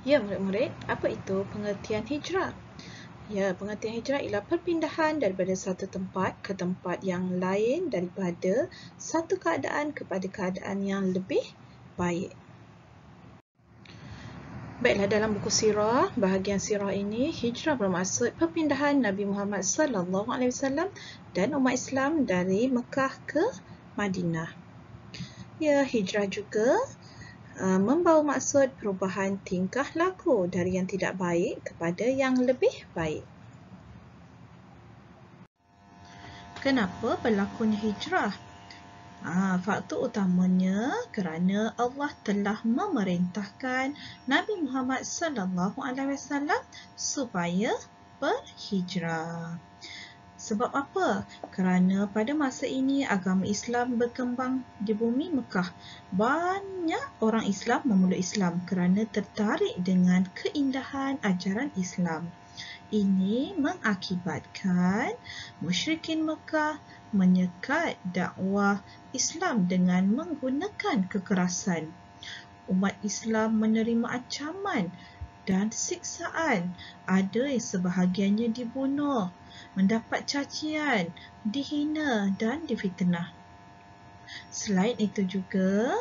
Ya, murid-murid, apa itu pengertian hijrah? Ya, pengertian hijrah ialah perpindahan daripada satu tempat ke tempat yang lain daripada satu keadaan kepada keadaan yang lebih baik. Baiklah, dalam buku sirah, bahagian sirah ini, hijrah bermaksud perpindahan Nabi Muhammad SAW dan umat Islam dari Mekah ke Madinah. Ya, hijrah juga membawa maksud perubahan tingkah laku dari yang tidak baik kepada yang lebih baik. Kenapa berlakunya hijrah? Faktor utamanya kerana Allah telah memerintahkan Nabi Muhammad SAW supaya berhijrah. Sebab apa? Kerana pada masa ini agama Islam berkembang di bumi Mekah. Banyak orang Islam memeluk Islam kerana tertarik dengan keindahan ajaran Islam. Ini mengakibatkan musyrikin Mekah menyekat dakwah Islam dengan menggunakan kekerasan. Umat Islam menerima ancaman dan siksaan. Ada yang sebahagiannya dibunuh, mendapat cacian, dihina dan difitnah. Selain itu juga,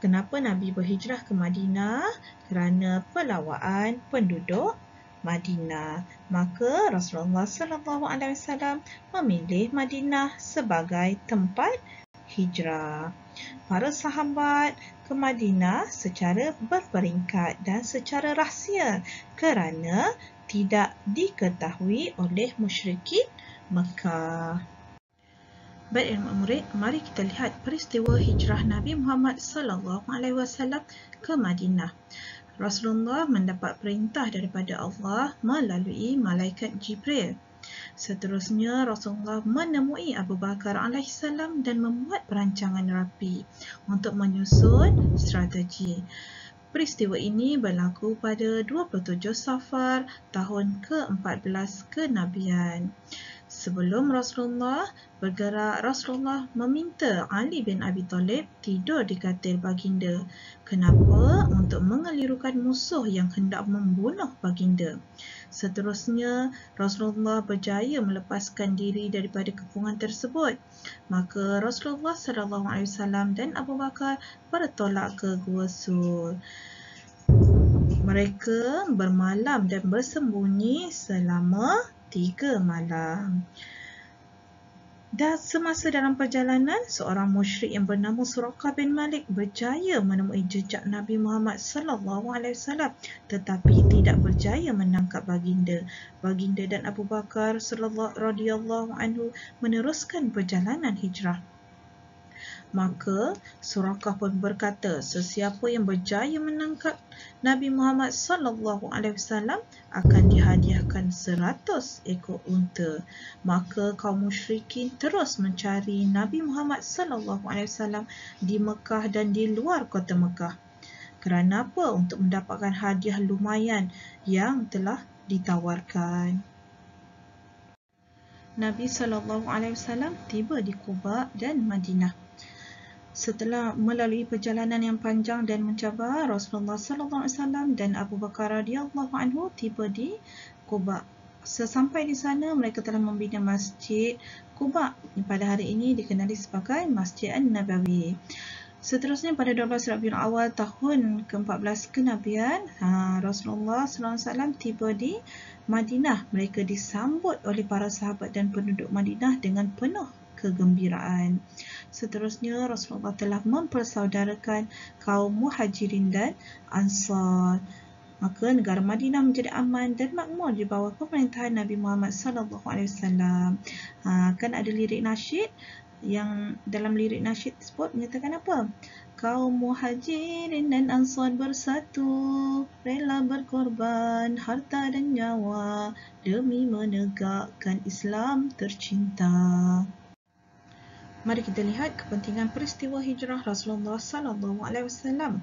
kenapa Nabi berhijrah ke Madinah? Kerana pelawaan penduduk Madinah. Maka Rasulullah SAW memilih Madinah sebagai tempat hijrah. Para sahabat ke Madinah secara berperingkat dan secara rahsia kerana tidak diketahui oleh musyrikin Mekah. Baik, murid, mari kita lihat peristiwa hijrah Nabi Muhammad SAW ke Madinah. Rasulullah mendapat perintah daripada Allah melalui malaikat Jibril. Seterusnya, Rasulullah menemui Abu Bakar AS dan membuat perancangan rapi untuk menyusun strategi. Peristiwa ini berlaku pada 27 Safar tahun ke-14 kenabian. Sebelum Rasulullah bergerak, Rasulullah meminta Ali bin Abi Talib tidur di katil baginda. Kenapa? Untuk mengelirukan musuh yang hendak membunuh baginda. Seterusnya, Rasulullah berjaya melepaskan diri daripada kepungan tersebut. Maka Rasulullah SAW dan Abu Bakar bertolak ke Gua Sur. Mereka bermalam dan bersembunyi selama 3 malam. Dan semasa dalam perjalanan, seorang musyrik yang bernama Suraqah bin Malik berjaya menemui jejak Nabi Muhammad SAW, tetapi tidak berjaya menangkap baginda. Baginda dan Abu Bakar radhiyallahu anhu meneruskan perjalanan hijrah. Maka Suraqah pun berkata, sesiapa yang berjaya menangkap Nabi Muhammad SAW akan dihadiahkan 100 ekor unta. Maka kaum musyrikin terus mencari Nabi Muhammad SAW di Mekah dan di luar kota Mekah. Kerana apa? Untuk mendapatkan hadiah lumayan yang telah ditawarkan. Nabi SAW tiba di Quba dan Madinah. Setelah melalui perjalanan yang panjang dan mencabar, Rasulullah SAW dan Abu Bakar radhiyallahu anhu tiba di Quba. Sesampai di sana, mereka telah membina Masjid Quba. Pada hari ini dikenali sebagai Masjid An-Nabawi. Seterusnya, pada 12 Rabiul Awal tahun ke-14 kenabian, Rasulullah SAW tiba di Madinah. Mereka disambut oleh para sahabat dan penduduk Madinah dengan penuh kegembiraan. Seterusnya, Rasulullah telah mempersaudarakan kaum Muhajirin dan Ansar. Maka negara Madinah menjadi aman dan makmur di bawah pemerintahan Nabi Muhammad SAW. Kan ada lirik nasyid yang dalam lirik nasyid tersebut menyatakan apa? Kaum Muhajirin dan Ansar bersatu, rela berkorban harta dan nyawa demi menegakkan Islam tercinta. Mari kita lihat kepentingan peristiwa hijrah Rasulullah SAW.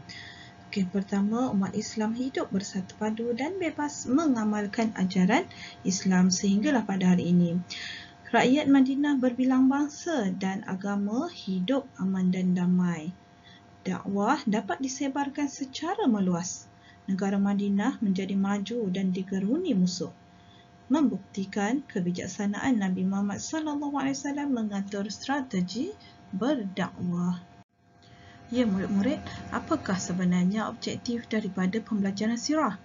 Pertama, umat Islam hidup bersatu padu dan bebas mengamalkan ajaran Islam sehinggalah pada hari ini. Rakyat Madinah berbilang bangsa dan agama hidup aman dan damai. Dakwah dapat disebarkan secara meluas. negara Madinah menjadi maju dan digeruni musuh, membuktikan kebijaksanaan Nabi Muhammad SAW mengatur strategi berdakwah. Ya murid-murid, apakah sebenarnya objektif daripada pembelajaran sirah?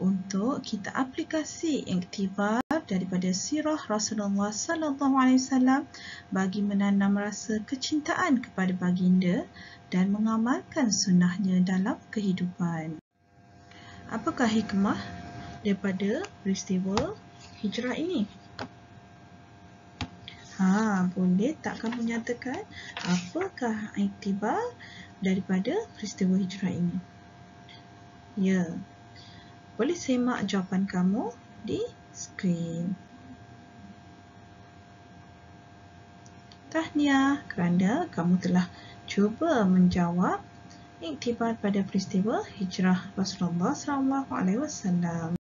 Untuk kita aplikasi iktibar daripada sirah Rasulullah SAW bagi menanam rasa kecintaan kepada baginda dan mengamalkan sunnahnya dalam kehidupan. Apakah hikmah daripada peristiwa hijrah ini? Boleh tak kamu nyatakan apakah iktibar daripada peristiwa hijrah ini? Ya, boleh semak jawapan kamu di skrin. Tahniah kerana kamu telah cuba menjawab iktibar pada peristiwa hijrah Rasulullah SAW.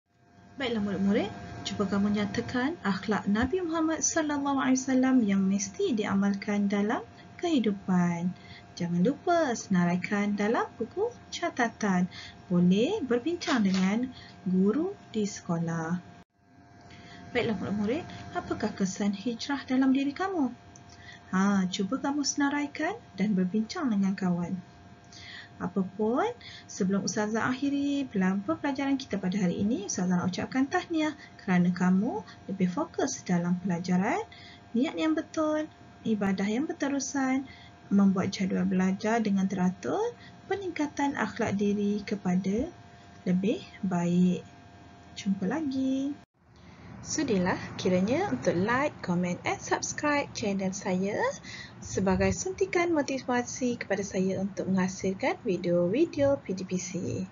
Baiklah murid-murid, cuba kamu nyatakan akhlak Nabi Muhammad SAW yang mesti diamalkan dalam kehidupan. Jangan lupa senaraikan dalam buku catatan. Boleh berbincang dengan guru di sekolah. Baiklah murid-murid, apakah kesan hijrah dalam diri kamu? Cuba kamu senaraikan dan berbincang dengan kawan. Apapun, sebelum Ustazah akhiri pelajaran kita pada hari ini, Ustazah nak ucapkan tahniah kerana kamu lebih fokus dalam pelajaran, niat yang betul, ibadah yang berterusan, membuat jadual belajar dengan teratur, peningkatan akhlak diri kepada lebih baik. Jumpa lagi. Sudilah kiranya untuk like, komen dan subscribe channel saya sebagai suntikan motivasi kepada saya untuk menghasilkan video-video PDPC.